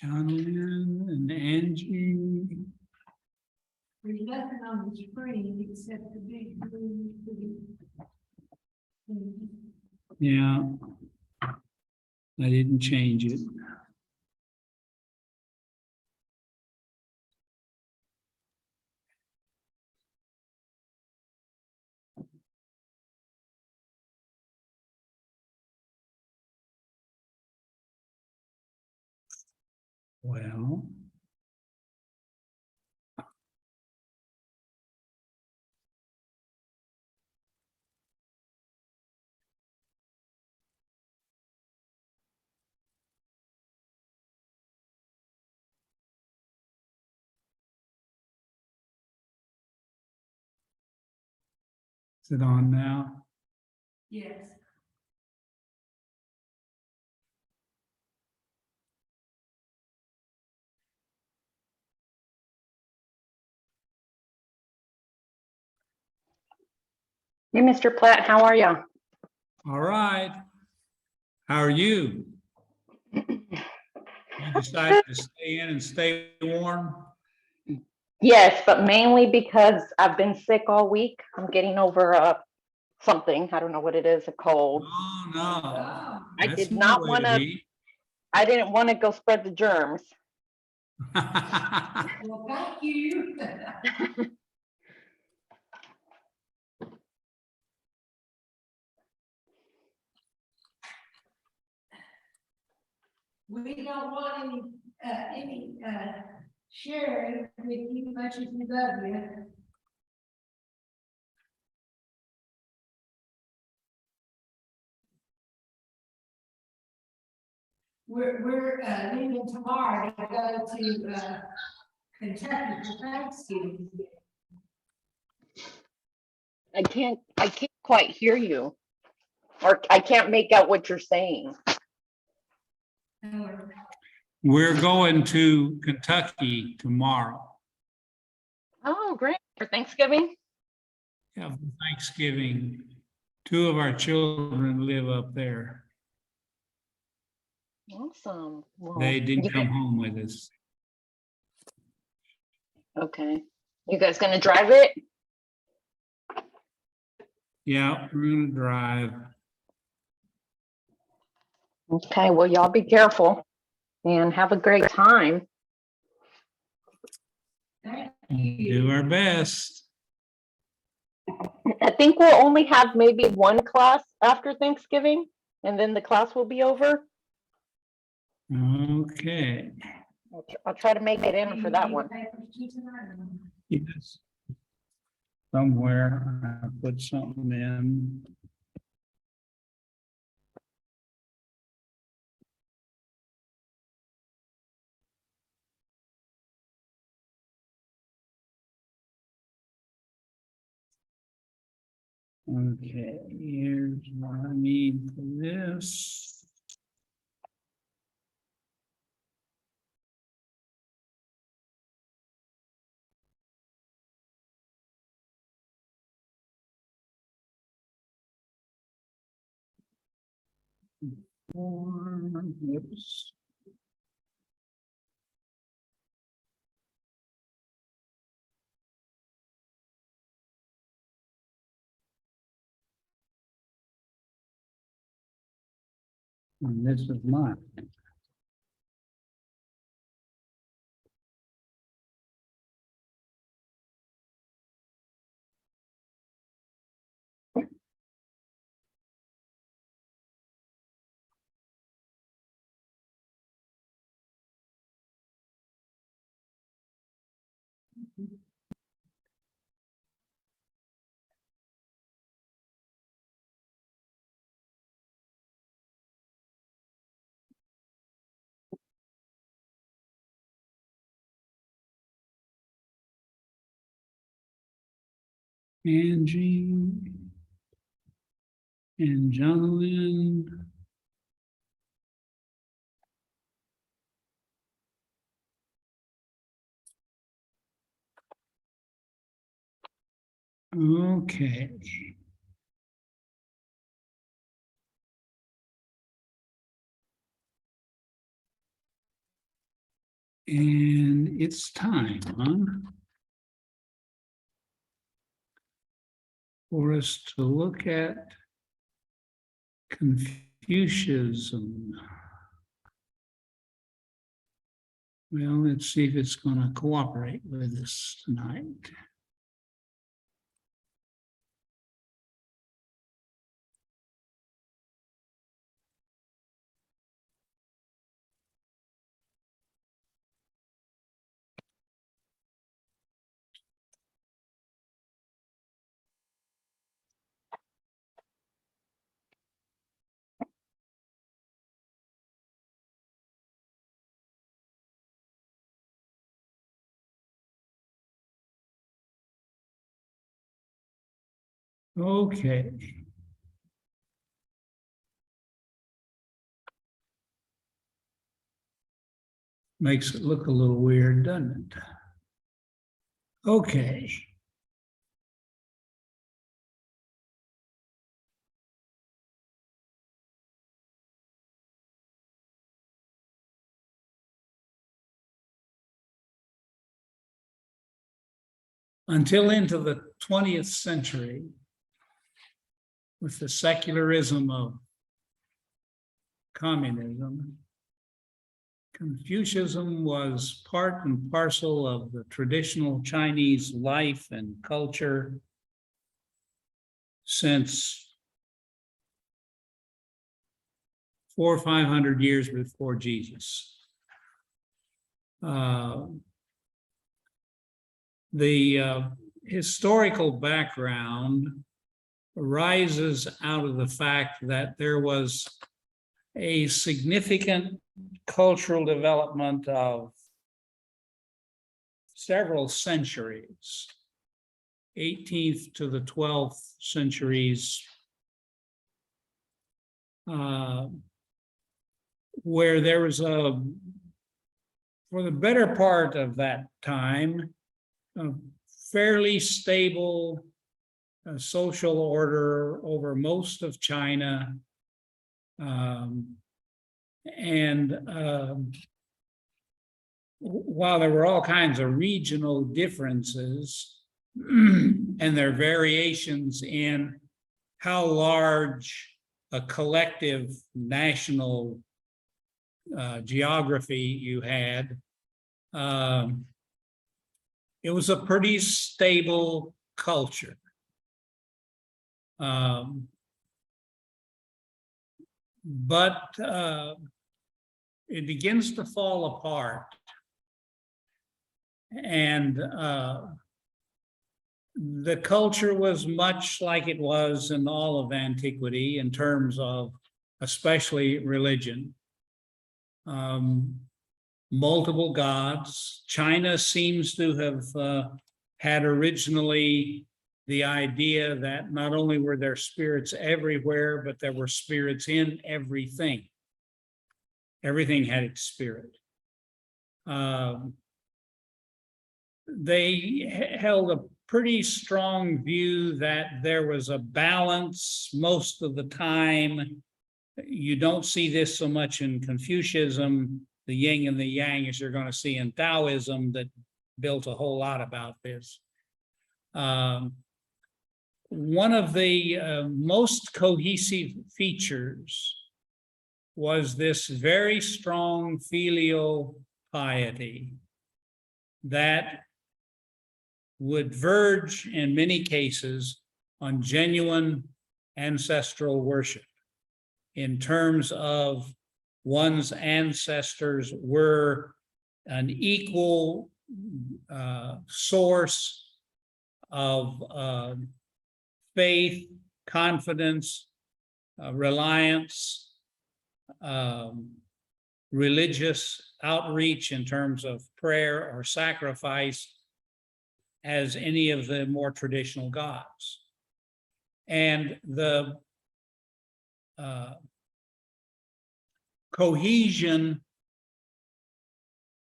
Jonathan and Angie. There's nothing on the screen except the big blue. Yeah. I didn't change it. Well. Is it on now? Yes. Hey, Mr. Platt, how are you? All right. How are you? You decided to stay in and stay warm? Yes, but mainly because I've been sick all week. I'm getting over something. I don't know what it is, a cold. Oh, no. I That's did no not way want to, be. I didn't want to go spread the germs. Well, thank you. We don't want any sharing with you much as we love you. We're leaving tomorrow to go to Kentucky for Thanksgiving. I can't quite hear you, or I can't make out what you're saying. We're going to Kentucky tomorrow. Oh, great. For Thanksgiving? Yeah, for Thanksgiving. 2 of our children live up there. Awesome. Well, They didn't you come guys- home with us. Okay. You guys gonna drive it? Yeah, we're gonna drive. Okay, well, y'all be careful and have a great time. Thank Do our best. I think we'll only have maybe one class after Thanksgiving, and then the class will be over. Okay. I'll try to make it in for that one. Yes. Somewhere I put something in. Okay, here's what I need for this. Oops. And this is mine. Angie and Jonathan. Okay. And it's time, for us to look at Confucianism. Well, let's see if it's going to cooperate with us tonight. Okay. Makes it look a little weird, doesn't it? Okay. Until into the 20th century, with the secularism of communism, Confucianism was part and parcel of the traditional Chinese life and culture since 400 or 500 years before Jesus. The historical background arises out of the fact that there was a significant cultural development of several centuries, 18th to the 12th centuries, where there was for the better part of that time, a fairly stable social order over most of China. While there were all kinds of regional differences and their variations in how large a collective national geography you had, it was a pretty stable culture. But it begins to fall apart. And the culture was much like it was in all of antiquity in terms of especially religion. Multiple gods. China seems to have had originally the idea that not only were there spirits everywhere, but there were spirits in everything. Everything had its spirit. They held a pretty strong view that there was a balance most of the time. You don't see this so much in Confucianism, the yin and the yang, as you're going to see in Taoism, that built a whole lot about this. One of the most cohesive features was this very strong filial piety that would verge in many cases on genuine ancestral worship in terms of one's ancestors were an equal source of faith, confidence, reliance, religious outreach in terms of prayer or sacrifice as any of the more traditional gods. And the cohesion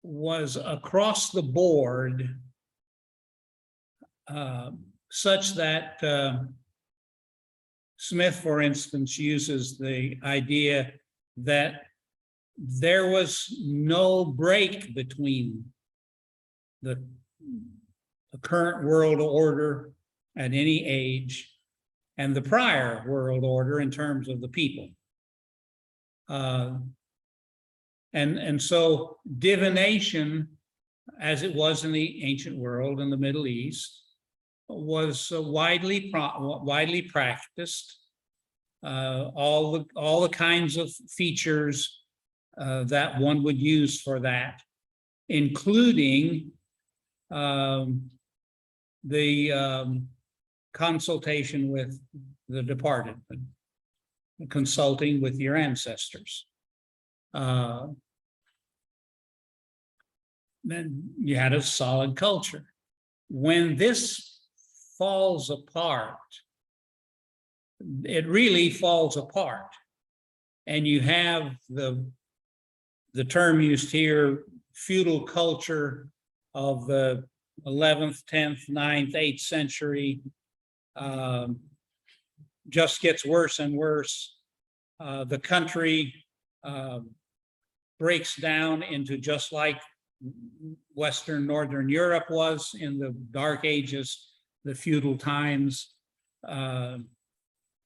was across the board, such that Smith, for instance, uses the idea that there was no break between the current world order at any age and the prior world order in terms of the people. And so divination, as it was in the ancient world in the Middle East, was widely practiced. All the kinds of features that one would use for that, including the consultation with the departed, consulting with your ancestors. Then you had a solid culture. When this falls apart, it really falls apart. And you have the term used here, feudal culture of the 11th, 10th, 9th, 8th century, just gets worse and worse. The country breaks down into, just like Western Northern Europe was in the Dark Ages, the feudal times.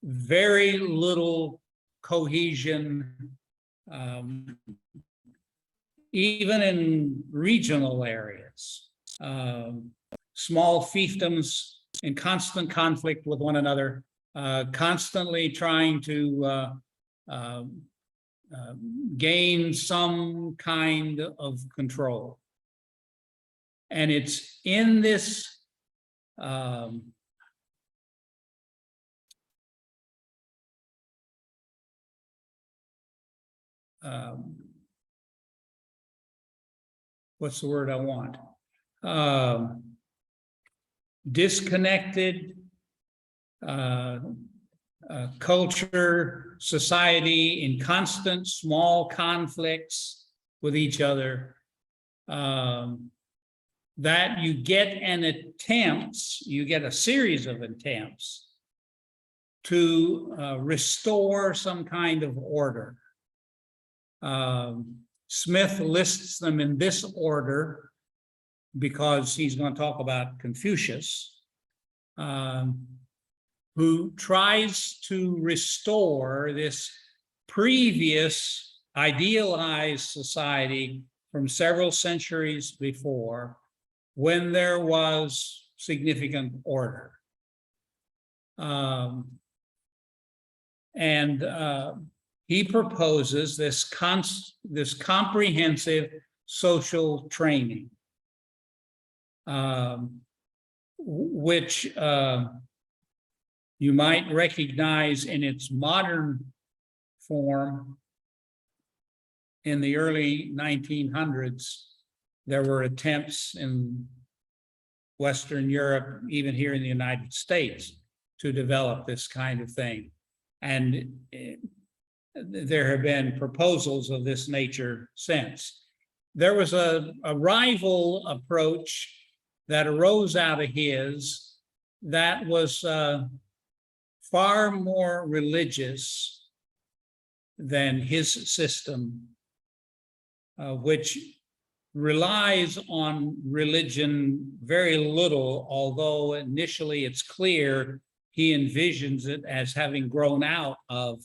Very little cohesion, even in regional areas. Small fiefdoms in constant conflict with one another, constantly trying to gain some kind of control. And it's in this what's the word I want? Disconnected culture, society in constant small conflicts with each other, that you get you get a series of attempts to restore some kind of order. Smith lists them in this order because he's going to talk about Confucius, who tries to restore this previous idealized society from several centuries before, when there was significant order. He proposes this comprehensive social training, which you might recognize in its modern form. In the early 1900s, there were attempts in Western Europe, even here in the United States, to develop this kind of thing. And there have been proposals of this nature since. There was a rival approach that arose out of his that was far more religious than his system, which relies on religion very little, although initially it's clear he envisions it as having grown out of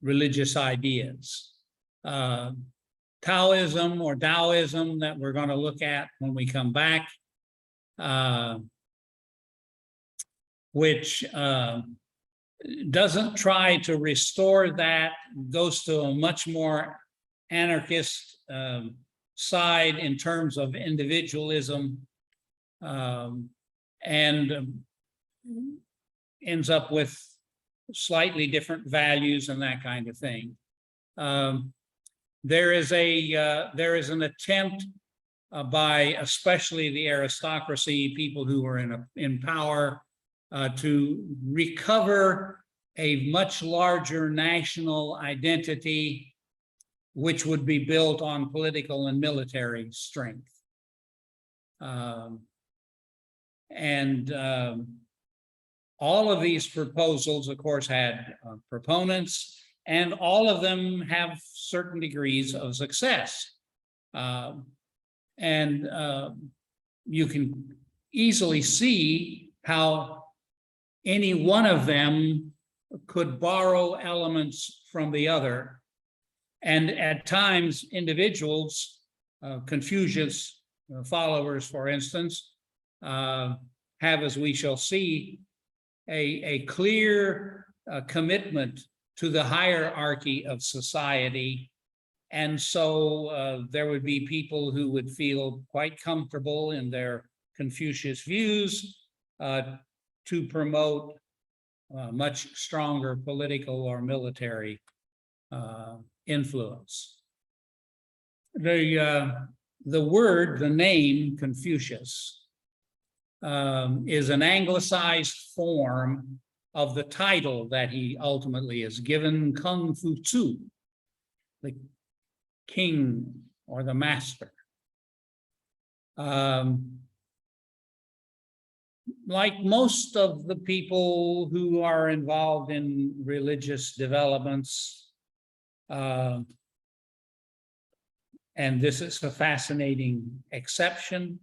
religious ideas. Taoism or Taoism, that we're going to look at when we come back, which doesn't try to restore that, goes to a much more anarchist side in terms of individualism, and ends up with slightly different values and that kind of thing. There is an attempt by especially the aristocracy, people who are in power, to recover a much larger national identity, which would be built on political and military strength. All of these proposals, of course, had proponents. and all of them have certain degrees of success. And you can easily see how any one of them could borrow elements from the other. And at times, individuals, Confucius followers, for instance, have, as we shall see, a clear commitment to the hierarchy of society. And so there would be people who would feel quite comfortable in their Confucius views to promote much stronger political or military influence. The word, the name Confucius, is an anglicized form of the title that he ultimately is given, Kung Fu Tzu, the king or the master. Like most of the people who are involved in religious developments, and this is a fascinating exception,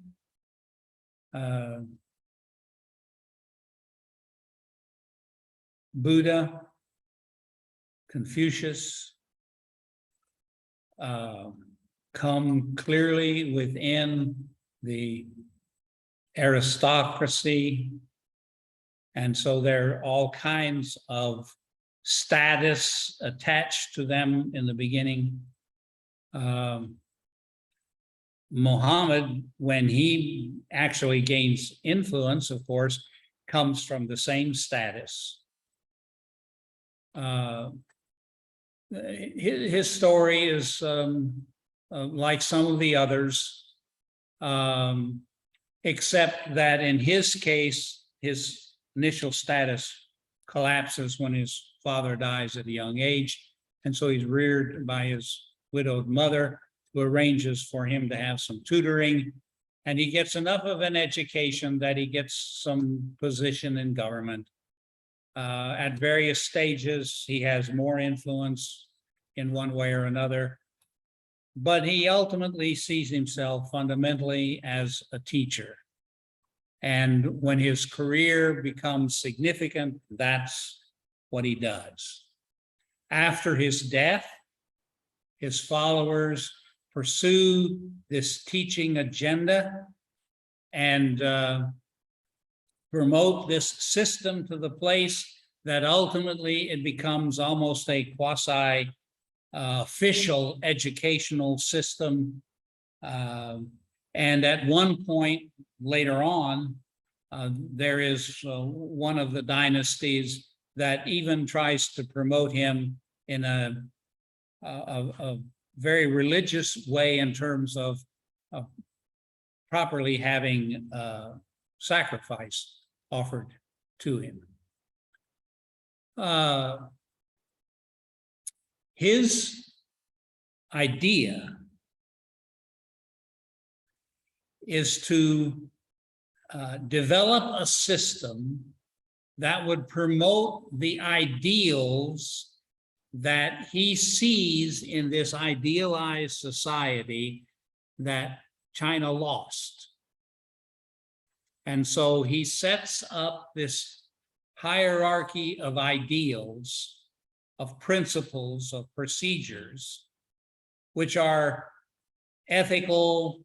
Buddha, Confucius, come clearly within the aristocracy. And so there are all kinds of status attached to them in the beginning. Muhammad, when he actually gains influence, of course, comes from the same status. His story is like some of the others, except that in his case, his initial status collapses when his father dies at a young age. And so he's reared by his widowed mother, who arranges for him to have some tutoring. And he gets enough of an education that he gets some position in government. At various stages, he has more influence in one way or another. But he ultimately sees himself fundamentally as a teacher. And when his career becomes significant, that's what he does. After his death, his followers pursue this teaching agenda and promote this system to the place that ultimately it becomes almost a quasi official educational system. And at one point later on, there is one of the dynasties that even tries to promote him in a very religious way in terms of properly having sacrifice offered to him. His idea is to develop a system that would promote the ideals that he sees in this idealized society that China lost. And so he sets up this hierarchy of ideals, of principles, of procedures, which are ethical,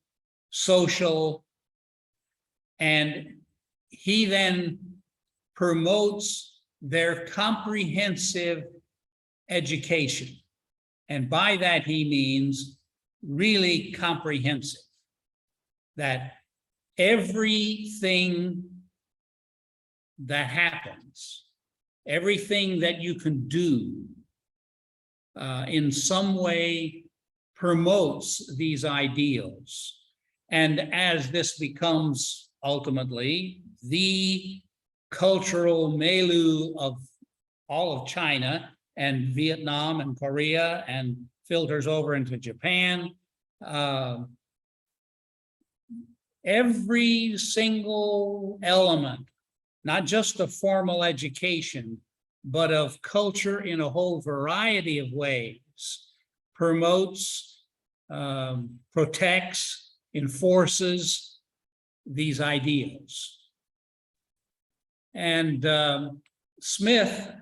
social, and he then promotes their comprehensive education. And by that, he means really comprehensive, that everything that happens, everything that you can do in some way promotes these ideals. And as this becomes ultimately the cultural milieu of all of China and Vietnam and Korea and filters over into Japan, every single element, not just the formal education, but of culture in a whole variety of ways, promotes, protects, enforces these ideals. And Smith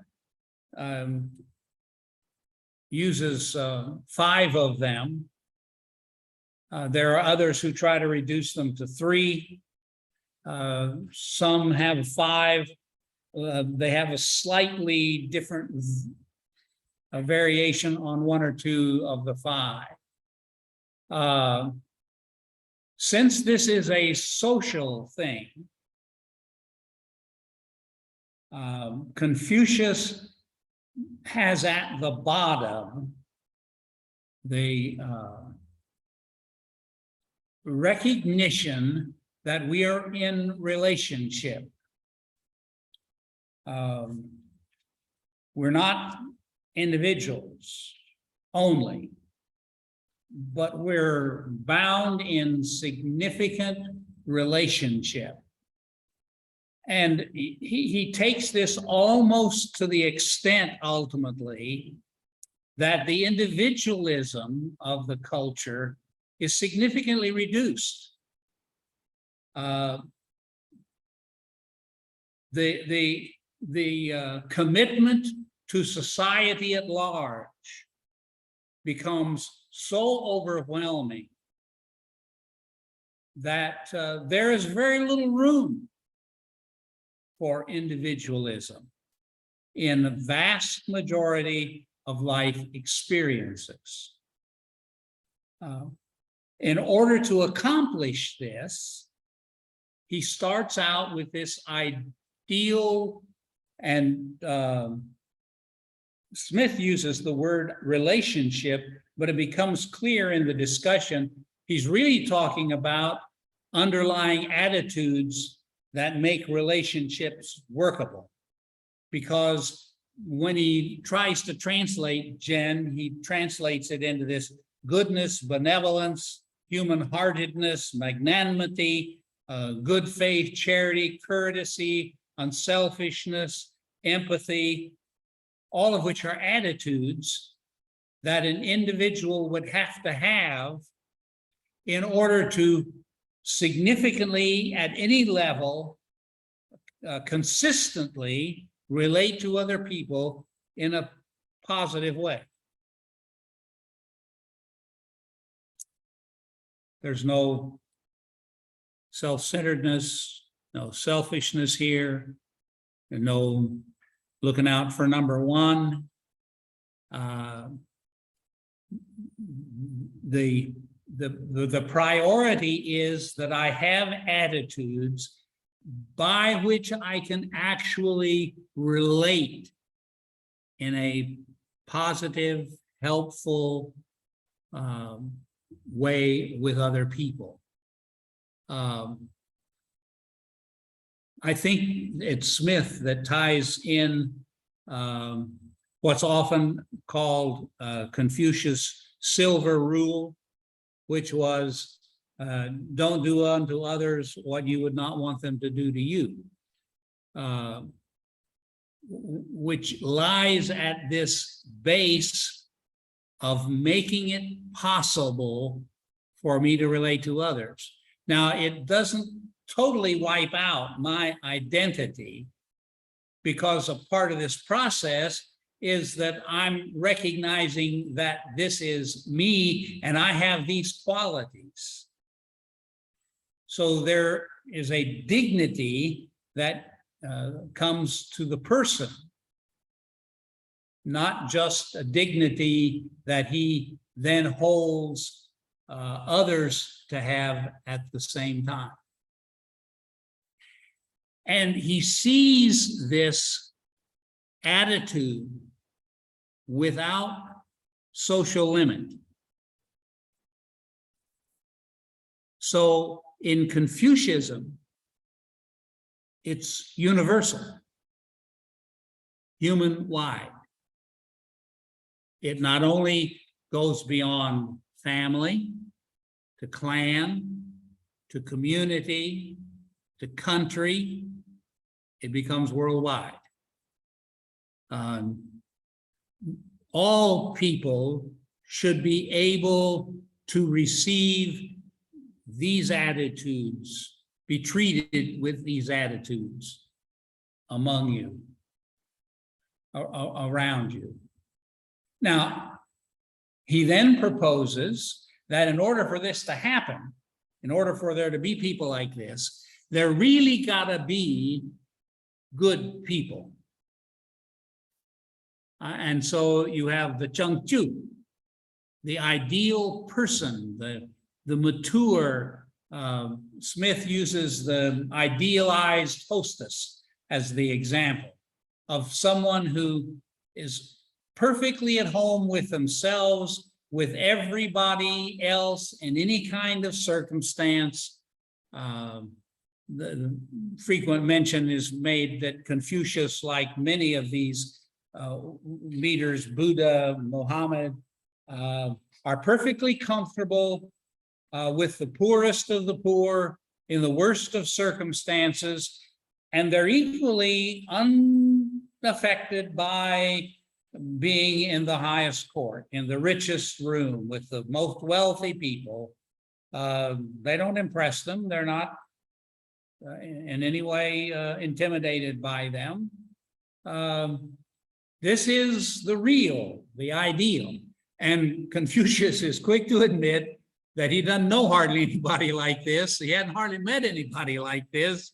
uses 5 of them. There are others who try to reduce them to 3. Some have 5. They have a slightly different variation on 1 or 2 of the 5. Since this is a social thing, Confucius has at the bottom the recognition that we are in relationship. We're not individuals only, but we're bound in significant relationship. And he takes this almost to the extent, ultimately, that the individualism of the culture is significantly reduced. The commitment to society at large becomes so overwhelming that there is very little room for individualism in the vast majority of life experiences. In order to accomplish this, he starts out with this ideal, and Smith uses the word relationship, but it becomes clear in the discussion, he's really talking about underlying attitudes that make relationships workable. Because when he tries to translate Jen, he translates it into this goodness, benevolence, human-heartedness, magnanimity, good faith, charity, courtesy, unselfishness, empathy, all of which are attitudes that an individual would have to have in order to significantly, at any level, consistently relate to other people in a positive way. There's no self-centeredness, no selfishness here, and no looking out for number one. The priority is that I have attitudes by which I can actually relate in a positive, helpful way with other people. I think it's Smith that ties in what's often called Confucius' silver rule, which was don't do unto others what you would not want them to do to you, which lies at this base of making it possible for me to relate to others. Now, it doesn't totally wipe out my identity, because a part of this process is that I'm recognizing that this is me and I have these qualities. So there is a dignity that comes to the person, not just a dignity that he then holds others to have at the same time. And he sees this attitude without social limit. So in Confucianism, it's universal, human-wide. It not only goes beyond family, to clan, to community, to country, it becomes worldwide. All people should be able to receive these attitudes, be treated with these attitudes among you, around you. Now, he then proposes that in order for this to happen, in order for there to be people like this, there really gotta be good people. And so you have the Chengchu, the ideal person, the mature. Smith uses the idealized hostess as the example of someone who is perfectly at home with themselves, with everybody else in any kind of circumstance. The frequent mention is made that Confucius, like many of these leaders, Buddha, Muhammad, are perfectly comfortable with the poorest of the poor in the worst of circumstances, and they're equally unaffected by being in the highest court, in the richest room with the most wealthy people. They don't impress them. They're not in any way intimidated by them. This is the real, the ideal. And Confucius is quick to admit that he doesn't know hardly anybody like this. He hadn't hardly met anybody like this.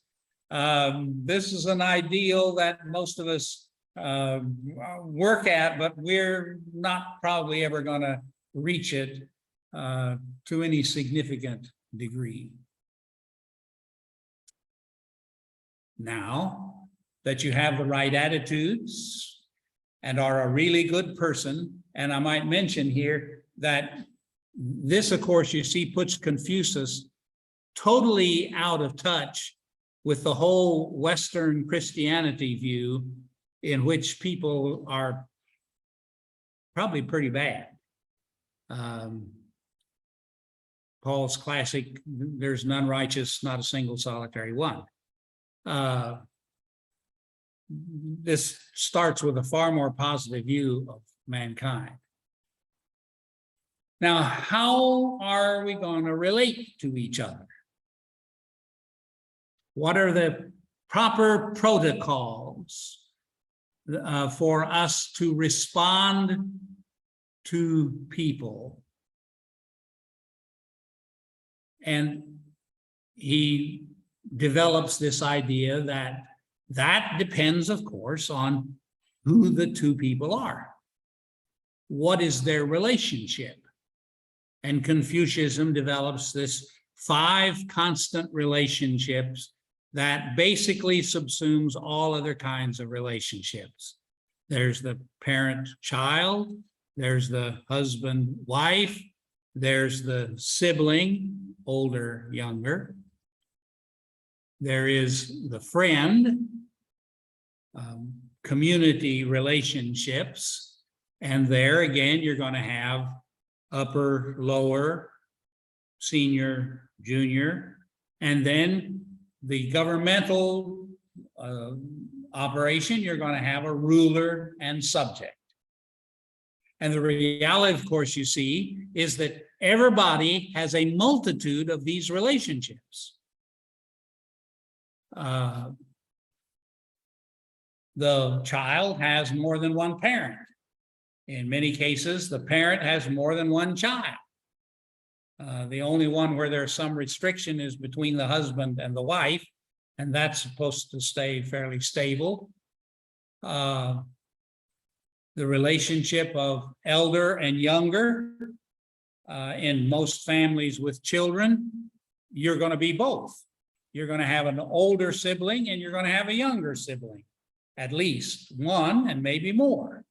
This is an ideal that most of us work at, but we're not probably ever going to reach it to any significant degree. Now that you have the right attitudes and are a really good person, and I might mention here that this, of course, you see, puts Confucius totally out of touch with the whole Western Christianity view, in which people are probably pretty bad. Paul's classic, there's none righteous, not a single solitary one. This starts with a far more positive view of mankind. Now, how are we going to relate to each other? What are the proper protocols for us to respond to people? And he develops this idea that depends, of course, on who the two people are. What is their relationship? And Confucianism develops this 5 constant relationships that basically subsumes all other kinds of relationships. There's the parent-child, there's the husband-wife, there's the sibling, older, younger. There is the friend, community relationships, and there again, you're going to have upper, lower, senior, junior, and then the governmental operation, you're going to have a ruler and subject. And the reality, of course, you see, is that everybody has a multitude of these relationships. The child has more than one parent. In many cases, the parent has more than one child. The only one where there's some restriction is between the husband and the wife, and that's supposed to stay fairly stable. The relationship of elder and younger, in most families with children, you're going to be both. You're going to have an older sibling and you're going to have a younger sibling, at least one and maybe more.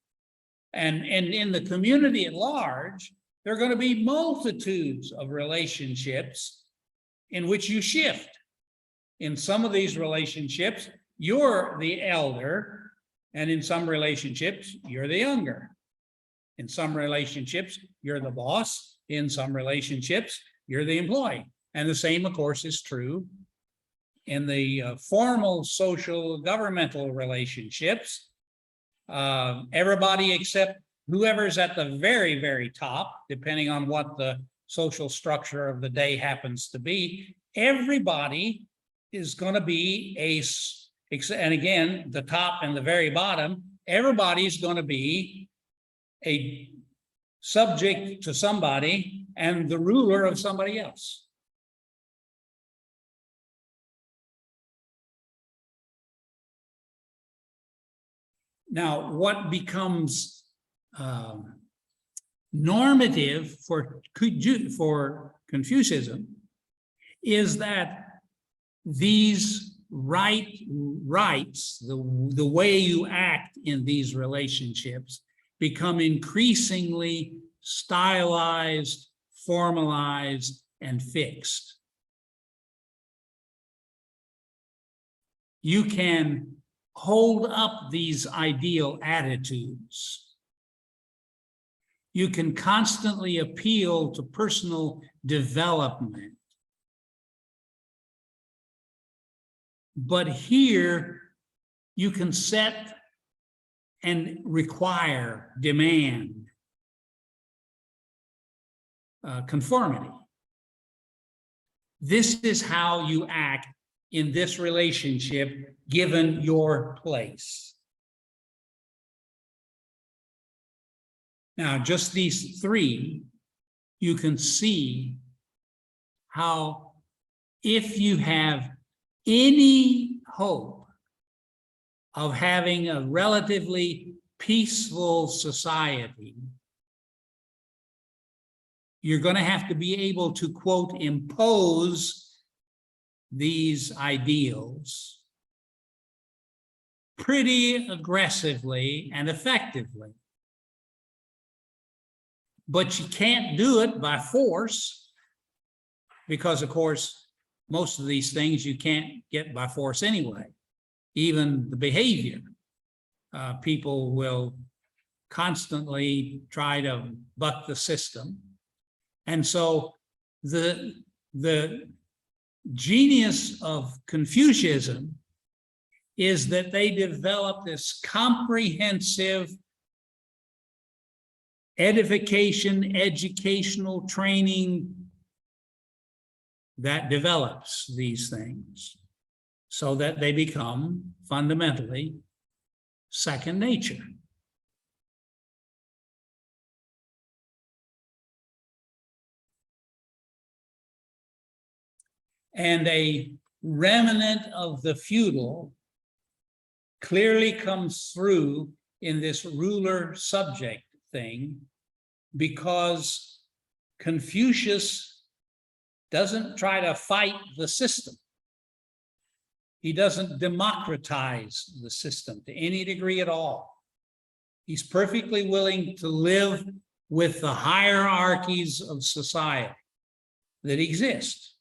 And in the community at large, there are going to be multitudes of relationships in which you shift. In some of these relationships, you're the elder, and in some relationships, you're the younger. In some relationships, you're the boss. In some relationships, you're the employee. And the same, of course, is true in the formal social governmental relationships. Everybody except whoever's at the very, very top, depending on what the social structure of the day happens to be, everybody is going to be and again, the top and the very bottom, everybody's going to be a subject to somebody and the ruler of somebody else. Now, what becomes normative for Confucianism is that these rights, the way you act in these relationships, become increasingly stylized, formalized, and fixed. You can hold up these ideal attitudes. You can constantly appeal to personal development. But here, you can set and require, demand conformity. This is how you act in this relationship, given your place. Now, just these three, you can see how if you have any hope of having a relatively peaceful society, you're going to have to be able to, quote, impose these ideals pretty aggressively and effectively. But you can't do it by force because, of course, most of these things you can't get by force anyway. Even the behavior, people will constantly try to buck the system. And so the genius of Confucianism is that they develop this comprehensive educational training that develops these things so that they become fundamentally second nature. And a remnant of the feudal clearly comes through in this ruler-subject thing, because Confucius doesn't try to fight the system. He doesn't democratize the system to any degree at all. He's perfectly willing to live with the hierarchies of society that exist.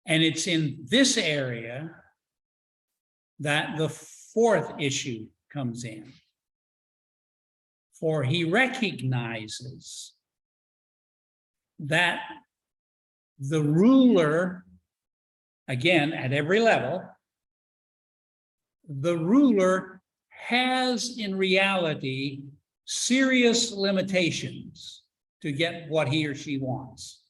And it's in this area that the fourth issue comes in. For he recognizes that the ruler, again, at every level, the ruler has in reality serious limitations to get what he or she wants.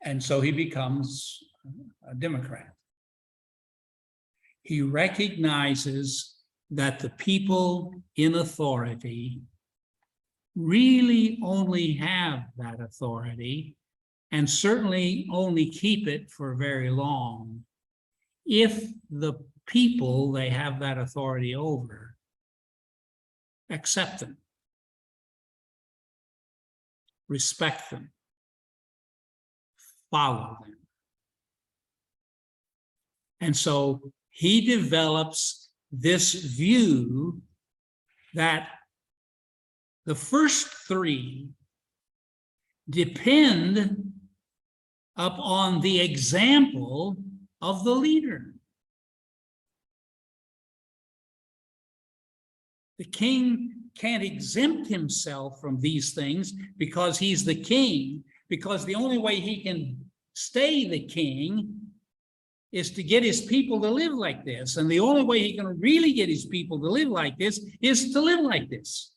And so he becomes a Democrat. He recognizes that the people in authority really only have that authority, and certainly only keep it for very long, if the people they have that authority over accept them, respect them, follow them. And so he develops this view that the first three depend upon the example of the leader. The king can't exempt himself from these things because he's the king, because the only way he can stay the king is to get his people to live like this. And the only way he can really get his people to live like this is to live like this.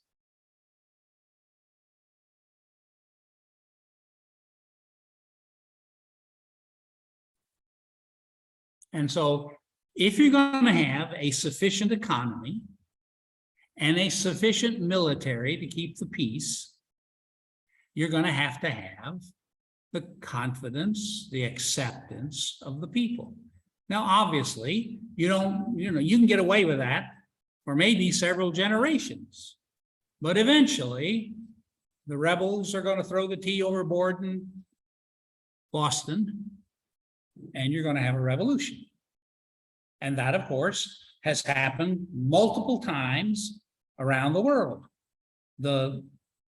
And so if you're going to have a sufficient economy and a sufficient military to keep the peace, you're going to have the confidence, the acceptance of the people. Now, obviously, you can get away with that for maybe several generations, but eventually the rebels are going to throw the tea overboard in Boston, and you're going to have a revolution. And that, of course, has happened multiple times around the world. The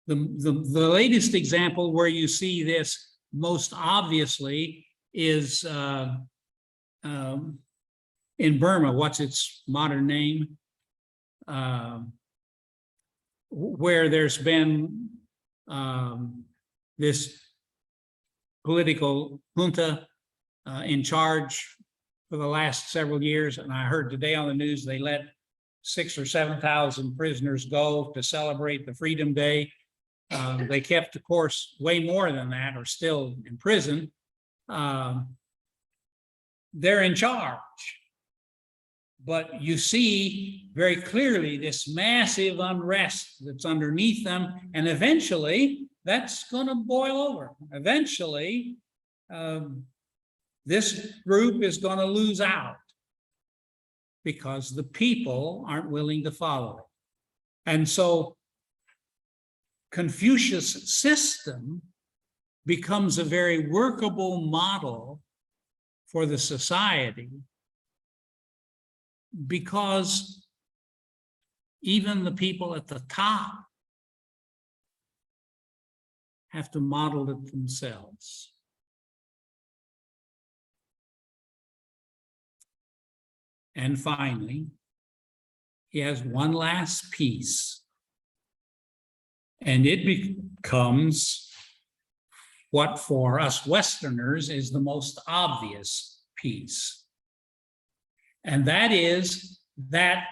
latest example where you see this most obviously is in Burma. What's its modern name? Where there's been this political junta in charge for the last several years. And I heard today on the news they let 6,000 or 7,000 prisoners go to celebrate the Freedom Day. They kept, of course, way more than that are still in prison. They're in charge. But you see very clearly this massive unrest that's underneath them. And eventually that's going to boil over. Eventually, this group is going to lose out because the people aren't willing to follow it. And so Confucius' system becomes a very workable model for the society because even the people at the top have to model it themselves. And finally, he has one last piece, and it becomes what for us Westerners is the most obvious piece. And that is that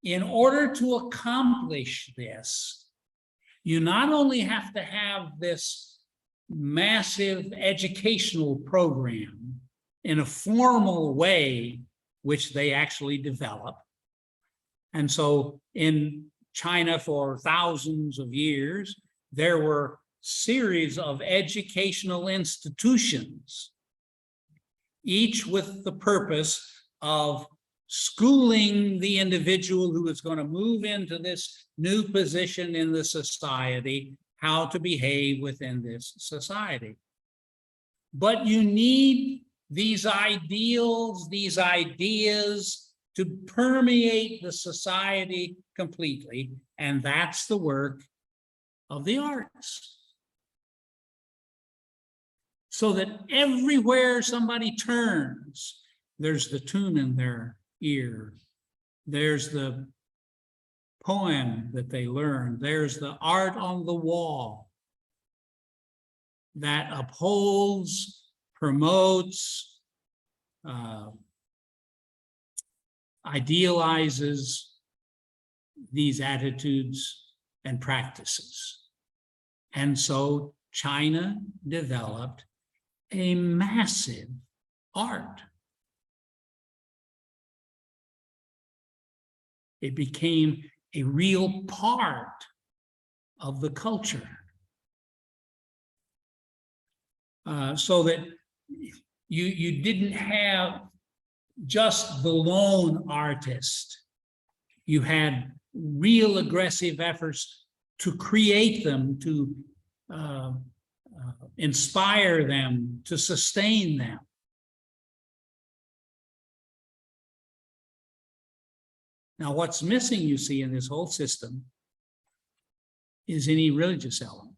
in order to accomplish this, you not only have to have this massive educational program in a formal way, which they actually develop. And so in China for thousands of years, there were series of educational institutions, each with the purpose of schooling the individual who is going to move into this new position in the society, how to behave within this society. But you need these ideals, these ideas to permeate the society completely, and that's the work of the arts. So that everywhere somebody turns, there's the tune in their ear, there's the poem that they learn, there's the art on the wall that upholds, promotes, idealizes these attitudes and practices. And so China developed a massive art. It became a real part of the culture. So that you didn't have just the lone artist. You had real aggressive efforts to create them, to inspire them, to sustain them. Now, what's missing, you see, in this whole system is any religious element.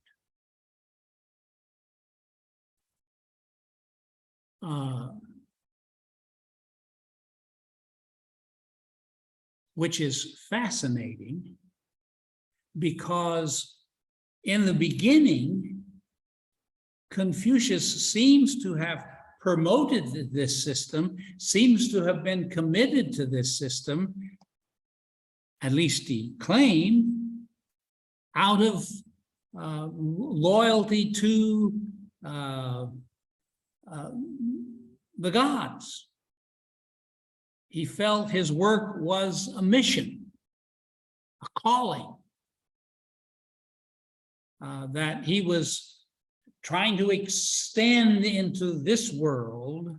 which is fascinating because in the beginning, Confucius seems to have promoted this system, seems to have been committed to this system, at least he claimed, out of loyalty to the gods. He felt his work was a mission, a calling, that he was trying to extend into this world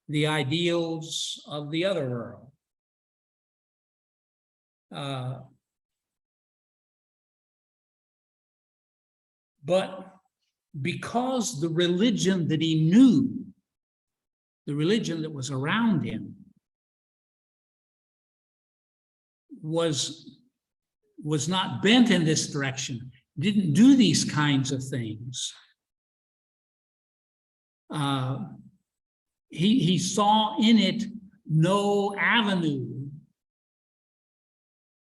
the ideals of the other world. But because the religion that he knew, the religion that was around him, was not bent in this direction, didn't do these kinds of things, he saw in it no avenue,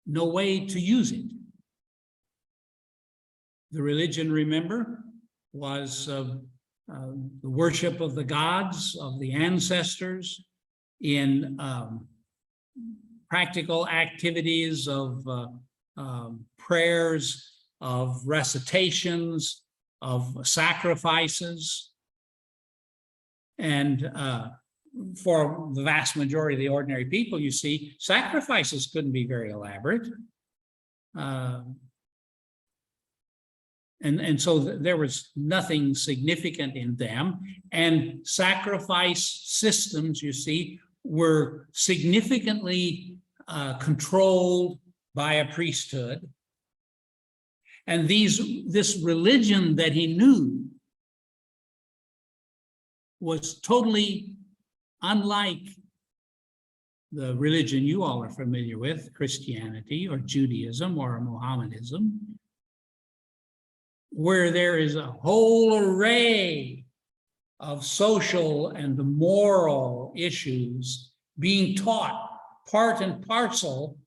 no way to use it. The religion, remember, was the worship of the gods, of the ancestors, in practical activities of prayers, of recitations, of sacrifices. And for the vast majority of the ordinary people, you see, sacrifices couldn't be very elaborate. And so there was nothing significant in them. And sacrifice systems, you see, were significantly controlled by a priesthood. And this religion that he knew was totally unlike the religion you all are familiar with, Christianity or Judaism or Mohammedanism, where there is a whole array of social and moral issues being taught part and parcel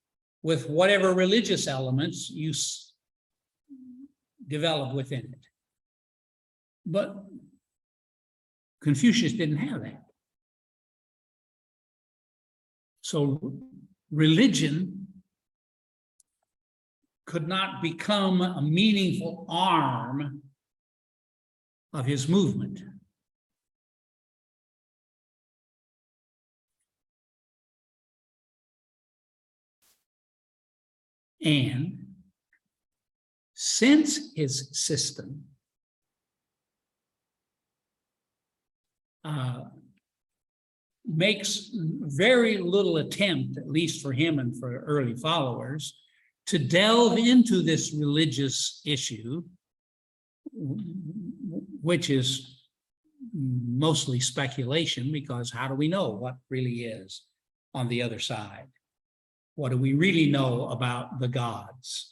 with whatever religious elements you develop within it. But Confucius didn't have that. So religion could not become a meaningful arm of his movement. And since his system makes very little attempt, at least for him and for early followers, to delve into this religious issue, which is mostly speculation, because how do we know what really is on the other side? What do we really know about the gods?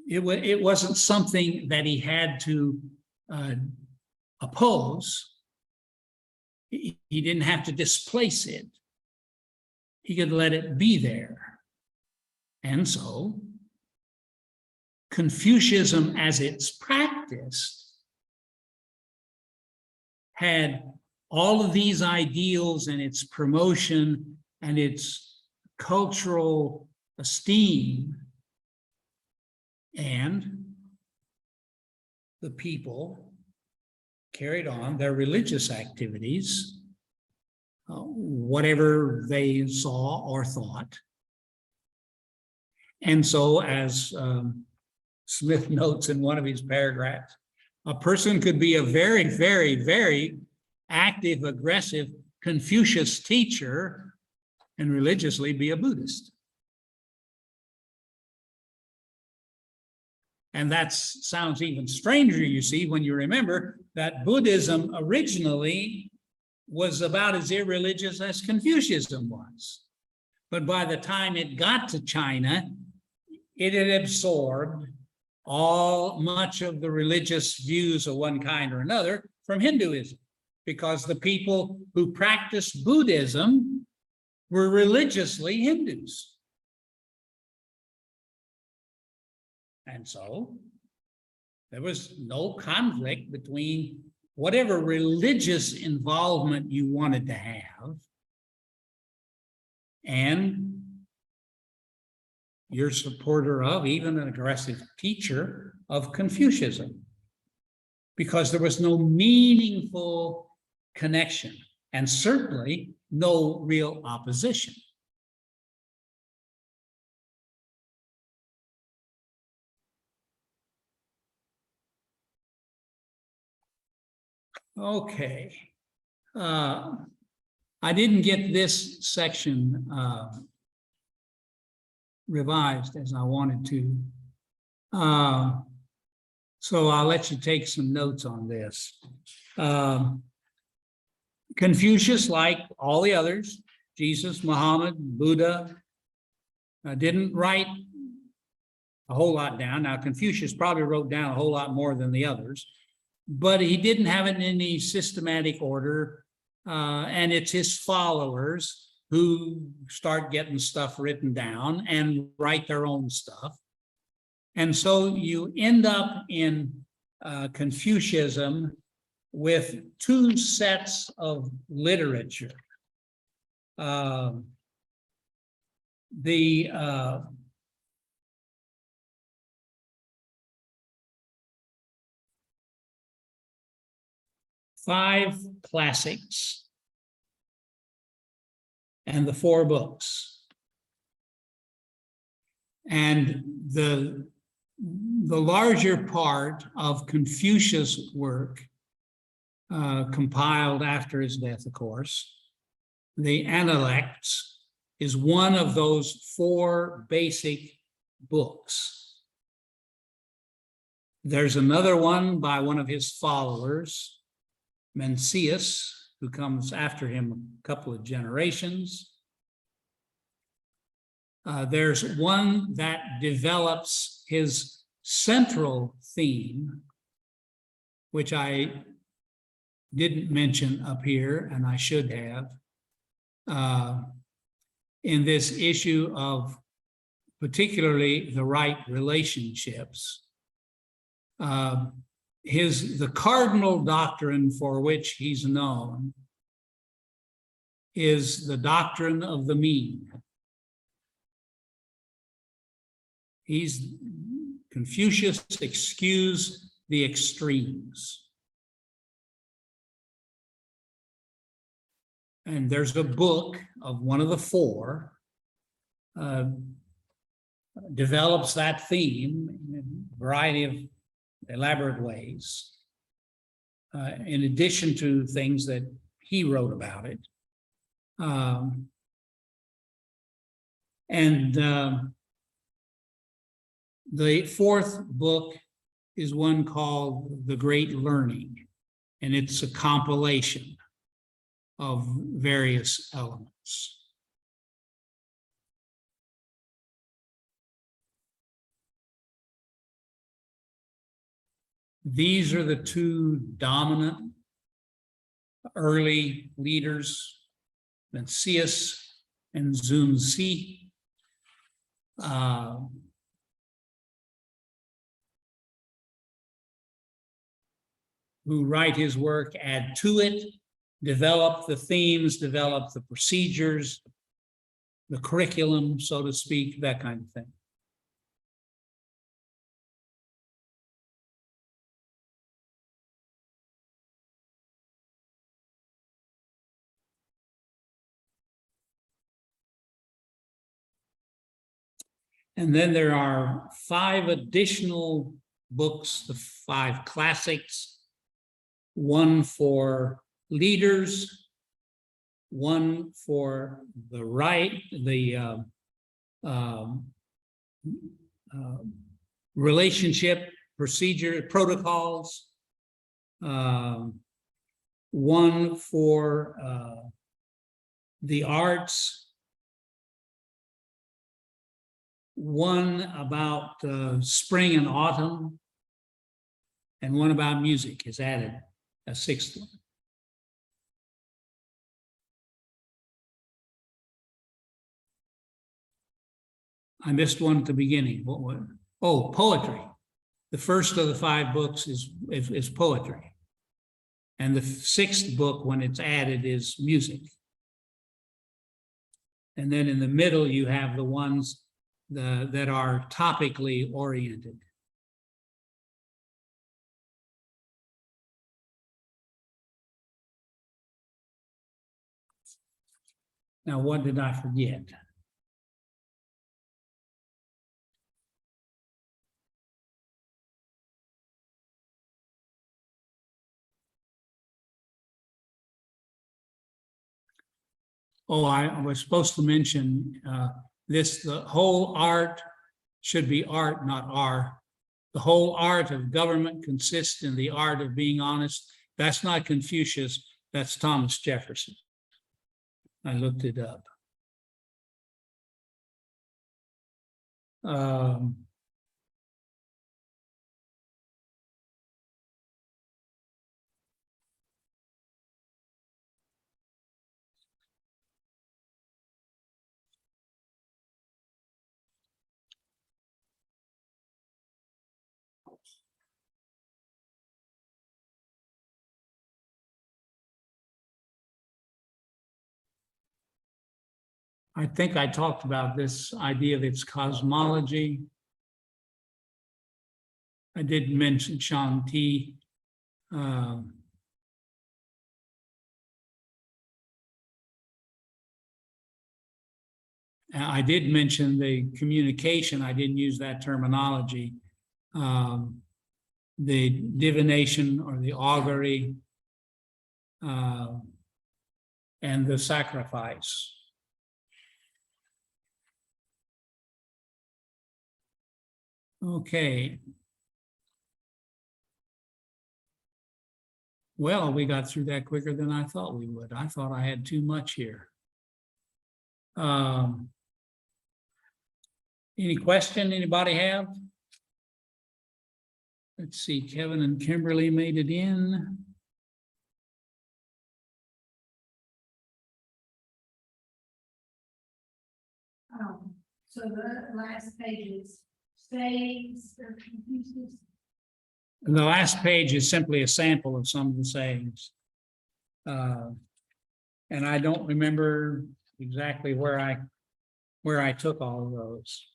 It wasn't something that he had to oppose. He didn't have to displace it. He could let it be there. And so Confucianism, as it's practiced, had all of these ideals and its promotion and its cultural esteem, and the people carried on their religious activities, whatever they saw or thought. And so, as Smith notes in one of his paragraphs, a person could be a very, very, very active, aggressive Confucius teacher and religiously be a Buddhist. And that sounds even stranger, you see, when you remember that Buddhism originally was about as irreligious as Confucianism was. But by the time it got to China, it had absorbed much of the religious views of one kind or another from Hinduism. because the people who practiced Buddhism were religiously Hindus. And so there was no conflict between whatever religious involvement you wanted to have and your supporter of, even an aggressive teacher of Confucianism, because there was no meaningful connection and certainly no real opposition. Okay. I didn't get this section revised as I wanted to. So I'll let you take some notes on this. Confucius, like all the others, Jesus, Muhammad, Buddha, didn't write a whole lot down. Now, Confucius probably wrote down a whole lot more than the others, but he didn't have it in any systematic order. And it's his followers who start getting stuff written down and write their own stuff. And so you end up in Confucianism with two sets of literature. The five classics and the four books. And the larger part of Confucius' work, compiled after his death, of course, the Analects, is one of those four basic books. There's another one by one of his followers, Mencius, who comes after him a couple of generations. There's one that develops his central theme, which I didn't mention up here, and I should have, in this issue of particularly the right relationships. The cardinal doctrine for which he's known is the doctrine of the mean. Confucius excused the extremes. And there's a book of one of the four, develops that theme in a variety of elaborate ways, in addition to things that he wrote about it. The fourth book is one called The Great Learning, and it's a compilation of various elements. These are the two dominant early leaders, Mencius and Zunzi. Who write his work, add to it, develop the themes, develop the procedures, the curriculum, so to speak, that kind of thing. And then there are five additional books, the five classics, one for leaders, one for the relationship, procedure, protocols, one for the arts, one about spring and autumn, and one about music is added, a sixth one. I missed one at the beginning. What? Oh, poetry. The first of the 5 books is poetry. And the 6th book, when it's added, is music. And then in the middle, you have the ones that are topically oriented. Now, what did I forget? Oh, I was supposed to mention the whole art should be art, not R. The whole art of government consists in the art of being honest. That's not Confucius, that's Thomas Jefferson. I looked it up. I think I talked about this idea of its cosmology. I did mention Shanti. I did mention the communication. I didn't use that terminology. The divination or the augury, and the sacrifice. Okay. Well, we got through that quicker than I thought we would. I thought I had too much here. Any question anybody have? Let's see, Kevin and Kimberly made it in. So the last pages, sayings or Confucius. And the last page is simply a sample of some of the sayings. And I don't remember exactly where I took all of those.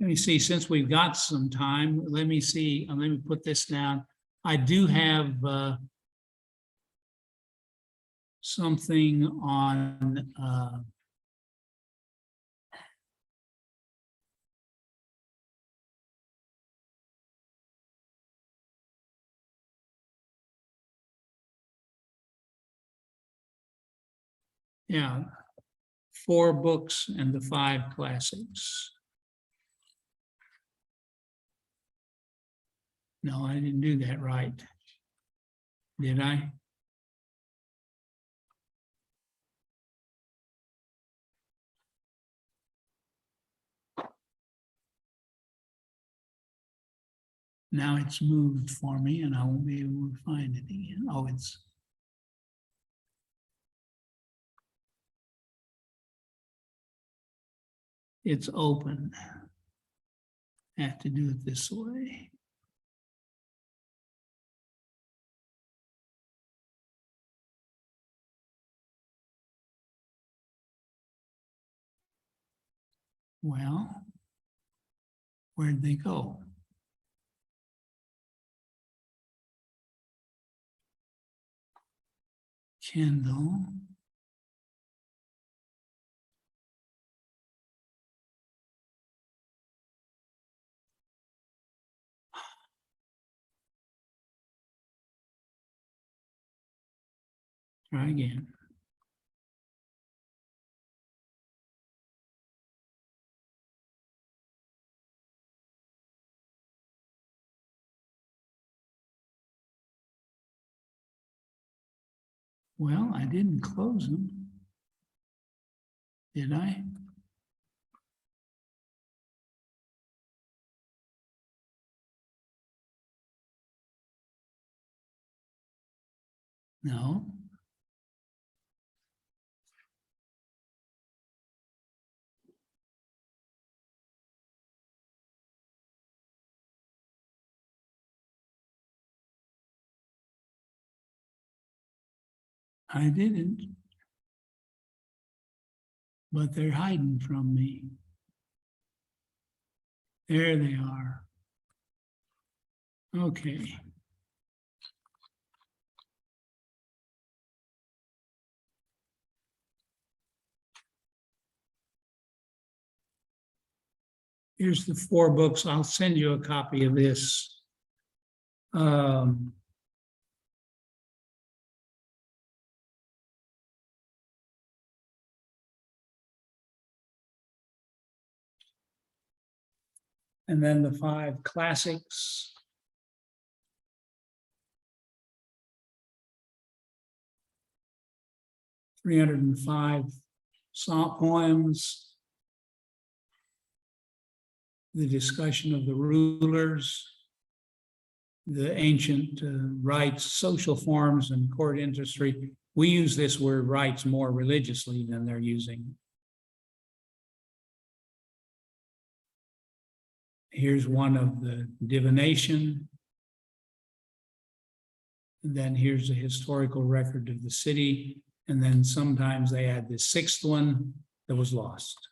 Let me see, since we've got some time, let me see, let me put this down. I do have something on yeah, 4 books and the 5 classics. No, I didn't do that right. Did I? Now it's moved for me and I won't be able to find it again. Oh, it's open. I have to do it this way. Well, where'd they go? Kindle. Try again. Well, I didn't close them. Did I? No. I didn't. But they're hiding from me. There they are. Okay. Here's the 4 books. I'll send you a copy of this. And then the 5 classics. "305 Psalm poems. The discussion of the rulers. The ancient rites, social forms, and court industry." We use this word rights more religiously than they're using. Here's one of the divination. And then here's a historical record of the city. And then sometimes they add this 6th one that was lost.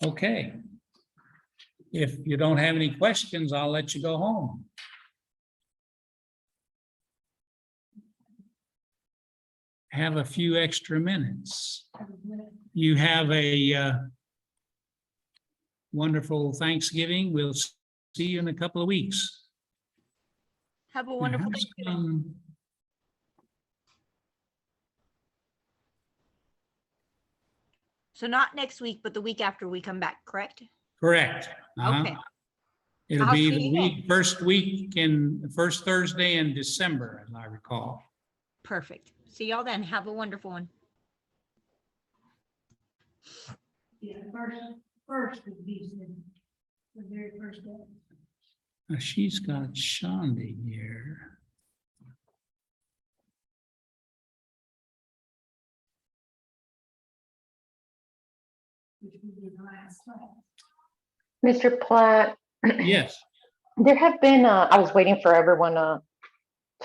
Okay. If you don't have any questions, I'll let you go home. Have a few extra minutes. You have a wonderful Thanksgiving. We'll see you in a couple of weeks. Have a wonderful Perhaps, Thanksgiving. So not next week, but the week after we come back, correct? Correct. Okay. It'll I'll be see the you then. first Thursday in December, as I recall. Perfect. See y'all then. Have a wonderful one. Yeah, first of December, the very first day. Now, she's got Shandi here. Which will be the last class. Mr. Platt, Yes, there have been, I was waiting for everyone to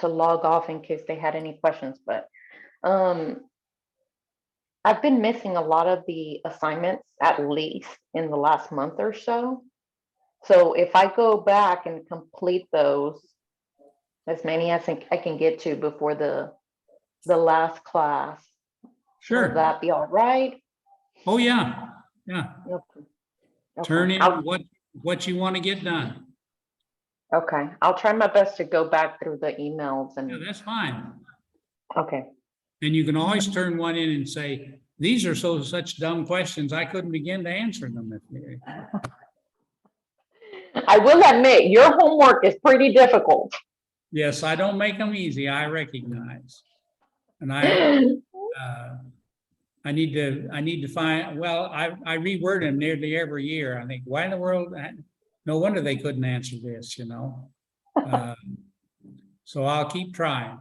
log off in case they had any questions, but I've been missing a lot of the assignments, at least in the last month or so. So if I go back and complete those, as many as I can get to before the last class, will sure. that be all right? Oh, yeah, yeah. Okay. Turn in I'll- what you want to get done. Okay, I'll try my best to go back through the emails Yeah, and, that's fine. okay, And you can always turn one in and say, these are such dumb questions, I couldn't begin to answer them. I will admit, your homework is pretty difficult. Yes, I don't make them easy, I recognize. And I need to find, well, I reword them nearly every year. I think, why in the world? No wonder they couldn't answer this, you know? So I'll keep trying.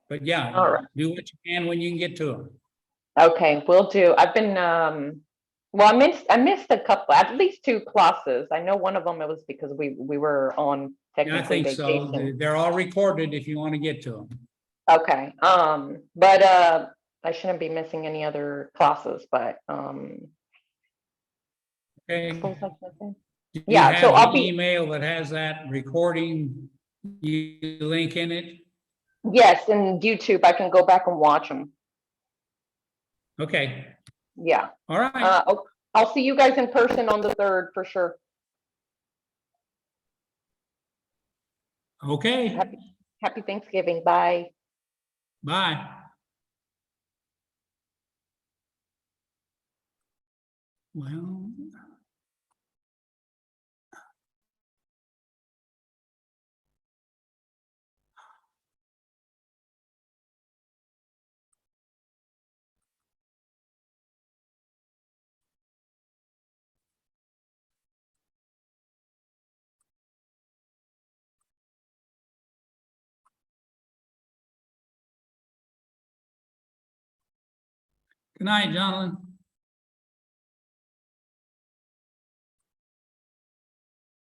But yeah, All right. do what you can when you can get to them. Okay, will do. I've been, well, I missed a couple, at least 2 classes. I know one of them, it was because we were on Yeah, I technically think so. vacation. They're all recorded if you want to get to them. Okay, but, I shouldn't be missing any other classes, but, Okay. suppose I can say- Do you Yeah, so have I'll the be- email that has that recording link in it? yes, and YouTube, I can go back and watch them. Okay, Yeah, all right. I'll see you guys in person on the 3rd for sure. Okay, Happy Thanksgiving, bye. bye. Well. Good night, Jonathan.